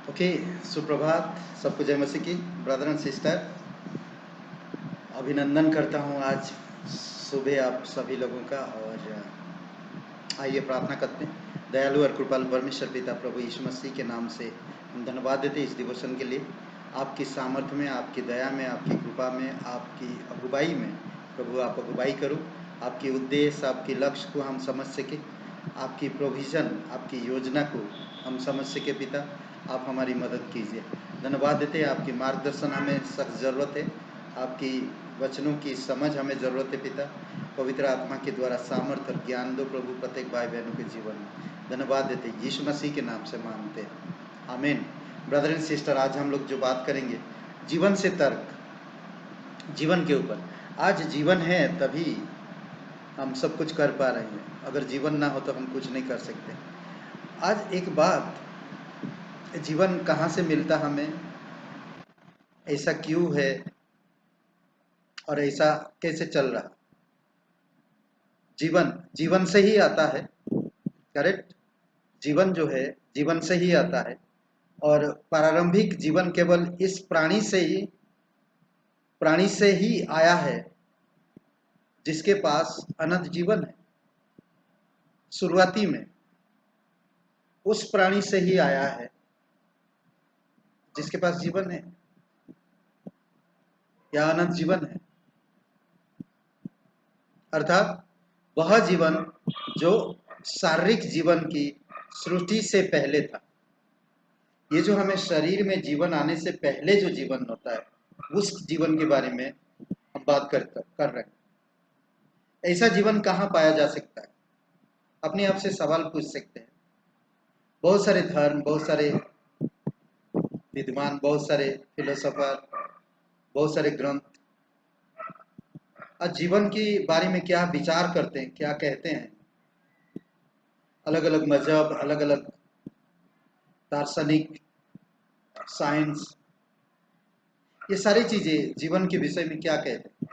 Okay, सुप्रभात सबको। जय मसीह की। ब्रदर एंड सिस्टर, अभिनंदन करता हूँ आज सुबह आप सभी लोगों का। और आइए प्रार्थना करते हैं। दयालु और कृपालु परमेश्वर पिता प्रभु यीशु मसीह के नाम से हम धन्यवाद देते हैं इस डिवोशन के लिए। आपकी सामर्थ्य में, आपकी दया में, आपकी कृपा में, आपकी अगुवाई में प्रभु आप अगुवाई करो। आपकी उद्देश्य, आपकी लक्ष्य को हम समझ सके, आपकी प्रोविज़न, आपकी योजना को हम समझ सके। पिता आप हमारी मदद कीजिए। धन्यवाद देते हैं, आपकी मार्गदर्शन हमें सख्त ज़रूरत है, आपकी वचनों की समझ हमें ज़रूरत है। पिता पवित्र आत्मा के द्वारा सामर्थ्य और ज्ञान दो प्रभु प्रत्येक भाई बहनों के जीवन में। धन्यवाद देते हैं, यीशु मसीह के नाम से मांगते हैं, आमीन। ब्रदर एंड सिस्टर, आज हम लोग जो बात करेंगे जीवन से तर्क, जीवन के ऊपर। आज जीवन है तभी हम सब कुछ कर पा रहे हैं, अगर जीवन ना हो तो हम कुछ नहीं कर सकते। आज एक बात, जीवन कहाँ से मिलता हमें, ऐसा क्यों है और ऐसा कैसे चल रहा। जीवन जीवन से ही आता है, करेक्ट। जीवन जो है जीवन से ही आता है, और प्रारंभिक जीवन केवल इस प्राणी से ही आया है जिसके पास अनंत जीवन है। शुरुआती में उस प्राणी से ही आया है जिसके पास जीवन है या अनंत जीवन है, अर्थात वह जीवन जो शारीरिक जीवन की सृष्टि से पहले था। ये जो हमें शरीर में जीवन आने से पहले जो जीवन होता है, उस जीवन के बारे में हम बात कर रहे हैं। ऐसा जीवन कहाँ पाया जा सकता है? अपने आप से सवाल पूछ सकते हैं। बहुत सारे धर्म, बहुत सारे विद्वान, बहुत सारे फिलोसोफर, बहुत सारे ग्रंथ आज जीवन के बारे में क्या विचार करते हैं, क्या कहते हैं। अलग अलग मजहब, अलग अलग दार्शनिक, साइंस, ये सारी चीजें जीवन के विषय में क्या कहते हैं।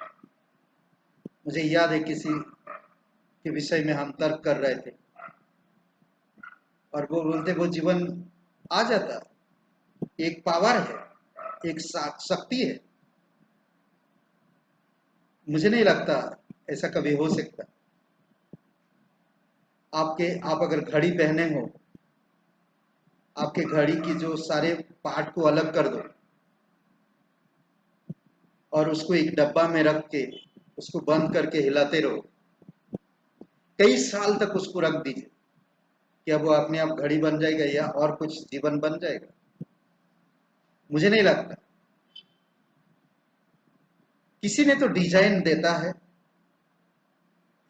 मुझे याद है किसी के विषय में हम तर्क कर रहे थे और वो बोलते वो जीवन आ जाता, एक पावर है, एक शक्ति है। मुझे नहीं लगता ऐसा कभी हो सकता। आप अगर घड़ी पहने हो, आपके घड़ी की जो सारे पार्ट को अलग कर दो और उसको एक डब्बा में रख के उसको बंद करके हिलाते रहो, कई साल तक उसको रख दीजिए, क्या वो अपने आप घड़ी बन जाएगा या और कुछ जीवन बन जाएगा? मुझे नहीं लगता। किसी ने तो डिजाइन देता है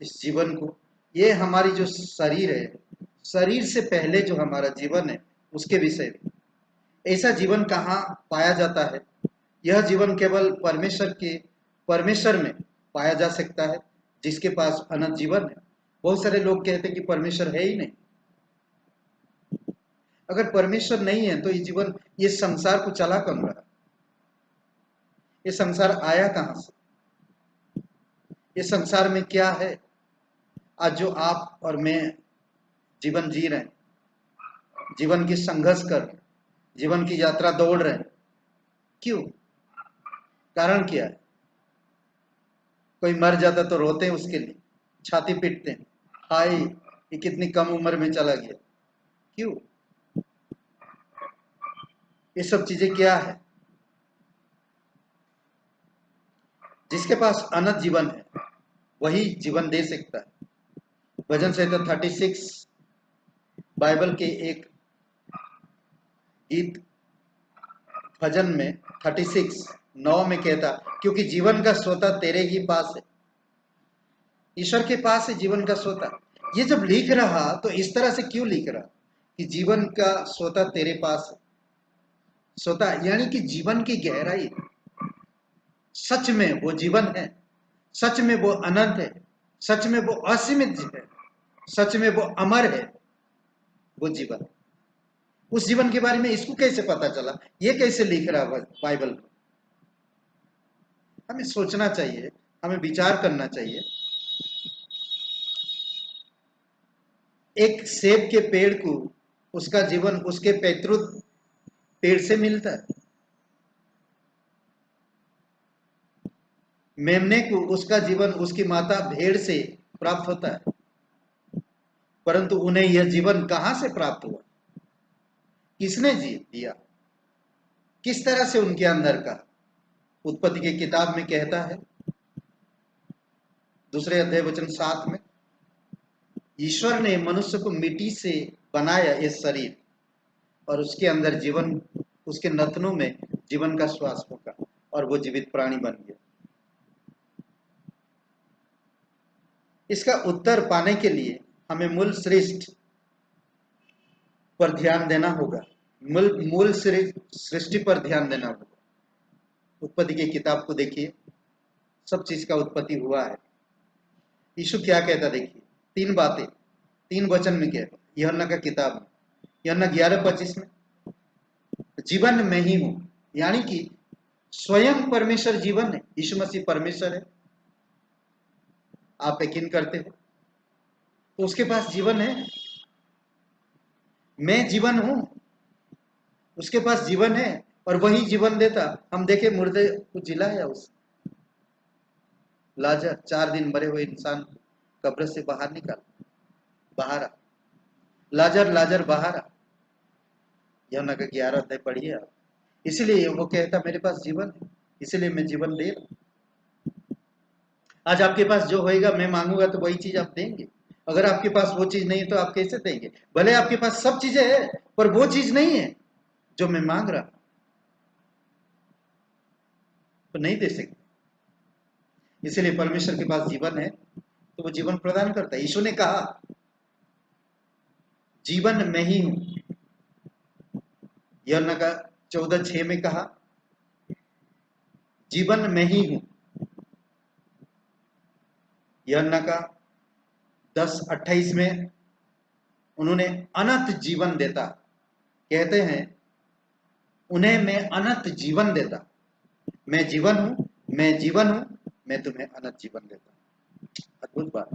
इस जीवन को। ये हमारी जो शरीर है, शरीर से पहले जो हमारा जीवन है उसके विषय में। ऐसा जीवन कहाँ पाया जाता है? यह जीवन केवल परमेश्वर में पाया जा सकता है जिसके पास अनंत जीवन है। बहुत सारे लोग कहते हैं कि परमेश्वर है ही नहीं। अगर परमेश्वर नहीं है तो ये जीवन, ये संसार को चला कौन रहा? ये संसार आया कहां से? ये संसार में क्या है आज जो आप और मैं जीवन जी रहे हैं, जीवन की संघर्ष कर रहे हैं, जीवन की यात्रा दौड़ रहे हैं? क्यों? कारण क्या है? कोई मर जाता तो रोते हैं उसके लिए, छाती पीटते हैं, हाय ये कितनी कम उम्र में चला गया। क्यों? ये सब चीजें क्या है? जिसके पास अनंत जीवन है वही जीवन दे सकता है। भजन संहिता 36 बाइबल के एक गीत, भजन में 36:9 में कहता, क्योंकि जीवन का सोता तेरे ही पास है। ईश्वर के पास है जीवन का सोता। ये जब लिख रहा तो इस तरह से क्यों लिख रहा कि जीवन का सोता तेरे पास है? सोता यानी कि जीवन की गहराई, सच में वो जीवन है, सच में वो अनंत है, सच में वो असीमित है, सच में वो अमर है। वो जीवन, उस जीवन के बारे में इसको कैसे पता चला? ये कैसे लिख रहा बाइबल? हमें सोचना चाहिए, हमें विचार करना चाहिए। एक सेब के पेड़ को उसका जीवन उसके पैतृक पेड़ से मिलता है। मेमने को उसका जीवन उसकी माता भेड़ से प्राप्त होता है, परंतु उन्हें यह जीवन कहां से प्राप्त हुआ, किसने जी दिया, किस तरह से उनके अंदर का। उत्पत्ति की किताब में कहता है 2 अध्याय वचन 7 में, ईश्वर ने मनुष्य को मिट्टी से बनाया ये शरीर, और उसके अंदर जीवन, उसके नथनों में जीवन का श्वास होगा और वो जीवित प्राणी बन गया। इसका उत्तर पाने के लिए हमें मूल सृष्टि पर ध्यान देना होगा, मूल सृष्टि पर ध्यान देना होगा। उत्पत्ति की किताब को देखिए, सब चीज का उत्पत्ति हुआ है। यीशु क्या कहता देखिए, 3 बातें 3 वचन में कहता, यूहन्ना का किताब में, यूहन्ना 11:25 में, जीवन में ही हूं, यानी कि स्वयं परमेश्वर जीवन है, यीशु मसीह परमेश्वर है। आप यकीन करते हो तो उसके पास जीवन है। मैं जीवन हूं, उसके पास जीवन है और वही जीवन देता। हम देखे मुर्दे को जिलाया, उस लाजर 4 दिन मरे हुए इंसान कब्र से बाहर निकाल, बाहर आ, लाजर लाजर बाहर आ। यूहन्ना का 11 अध्याय पढ़िए आप। इसीलिए वो कहता मेरे पास जीवन है, इसीलिए मैं जीवन दे रहा हूं। आज आपके पास जो होएगा, मैं मांगूंगा तो वही चीज आप देंगे। अगर आपके पास वो चीज नहीं है तो आप कैसे देंगे? भले आपके पास सब चीजें है पर वो चीज नहीं है जो मैं मांग रहा, तो नहीं दे सकते। इसलिए परमेश्वर के पास जीवन है तो वो जीवन प्रदान करता है। यीशु ने कहा जीवन मैं ही हूं। यूहन्ना का 14:6 में कहा जीवन मैं ही हूं। यूहन्ना का 10:28 में उन्होंने अनंत जीवन देता, कहते हैं उन्हें मैं अनंत जीवन देता। मैं जीवन हूं, मैं जीवन हूं, मैं तुम्हें अनंत जीवन देता। अद्भुत बात।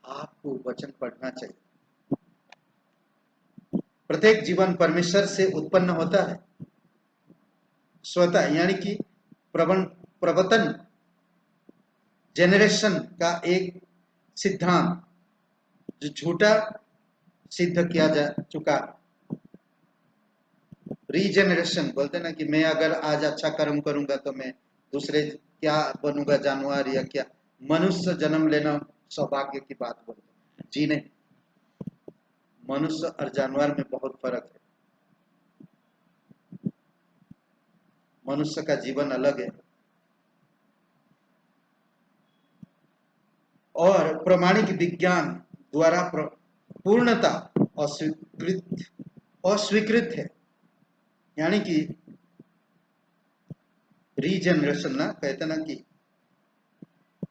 आपको वचन पढ़ना चाहिए। प्रत्येक जीवन परमेश्वर से उत्पन्न होता है स्वतः, यानी कि प्रवर्तन जेनरेशन का एक सिद्धांत जो झूठा सिद्ध किया जा चुका। रीजेनरेशन बोलते ना कि मैं अगर आज अच्छा कर्म करूंगा तो मैं दूसरे क्या बनूंगा, जानवर या क्या। मनुष्य जन्म लेना सौभाग्य की बात बोलते जी नहीं, मनुष्य और जानवर में बहुत फर्क है। मनुष्य का जीवन अलग है और प्रमाणिक विज्ञान द्वारा पूर्णता अस्वीकृत है। यानी कि रीजनरेशन ना कहते ना कि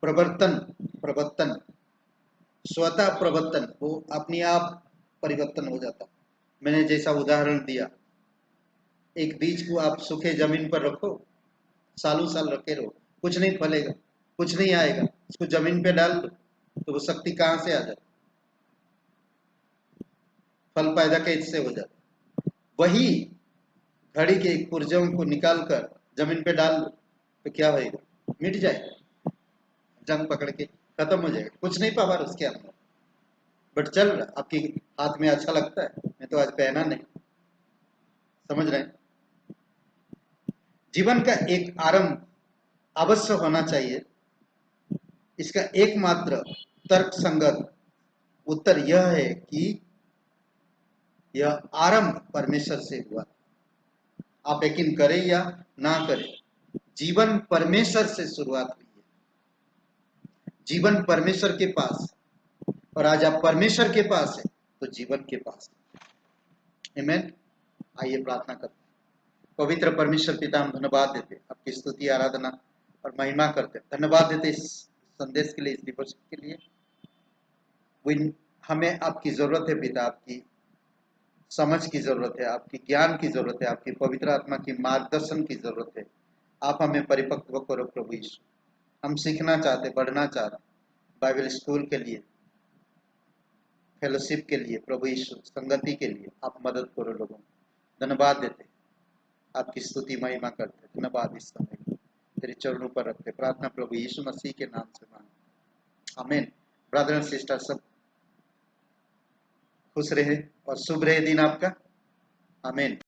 प्रवर्तन स्वतः प्रवर्तन, वो अपने आप परिवर्तन हो जाता। मैंने जैसा उदाहरण दिया, एक बीज को आप सूखे जमीन पर रखो, सालों साल रखे रहो, कुछ नहीं फलेगा, कुछ नहीं आएगा। उसको जमीन पे डाल दो तो वो शक्ति कहां से आ जाती, फल पैदा कैसे हो जाता। वही घड़ी के पुर्जों को निकाल कर जमीन पे डाल दो तो क्या होएगा, मिट जाएगा, जंग पकड़ के खत्म हो जाएगा, कुछ नहीं पावर उसके अंदर। बट चल रहा आपके हाथ में, अच्छा लगता है, मैं तो आज पहना नहीं। समझ रहे हैं? जीवन का एक आरंभ अवश्य होना चाहिए। इसका एकमात्र तर्क संगत उत्तर यह है कि यह आरंभ परमेश्वर से हुआ। आप यकीन करें या ना करें, जीवन परमेश्वर से शुरुआत हुई है। जीवन परमेश्वर के पास, और आज आप परमेश्वर के पास है तो जीवन के पास है। आमीन। आइए प्रार्थना करते हैं। पवित्र परमेश्वर पिता, हम धन्यवाद देते, आपकी स्तुति आराधना और महिमा करते, धन्यवाद देते इस संदेश के लिए, इस दिवस के लिए। हमें आपकी जरूरत है पिता, आपकी समझ की जरूरत है, आपकी ज्ञान की जरूरत है, आपकी पवित्र आत्मा की मार्गदर्शन की जरूरत है। आप हमें परिपक्व करो प्रभु यीशु। हम सीखना चाहते, बढ़ना चाहते, बाइबल स्कूल के लिए, फेलोशिप के लिए प्रभु यीशु, संगति के लिए आप मदद करो लोगों। धन्यवाद देते, आपकी स्तुति महिमा करते। धन्यवाद इस समय तेरे चरणों पर रखते, प्रार्थना प्रभु यीशु मसीह के नाम से मांगते, आमीन। ब्रदर एंड सिस्टर सब खुश रहे और शुभ रहे दिन आपका, आमीन।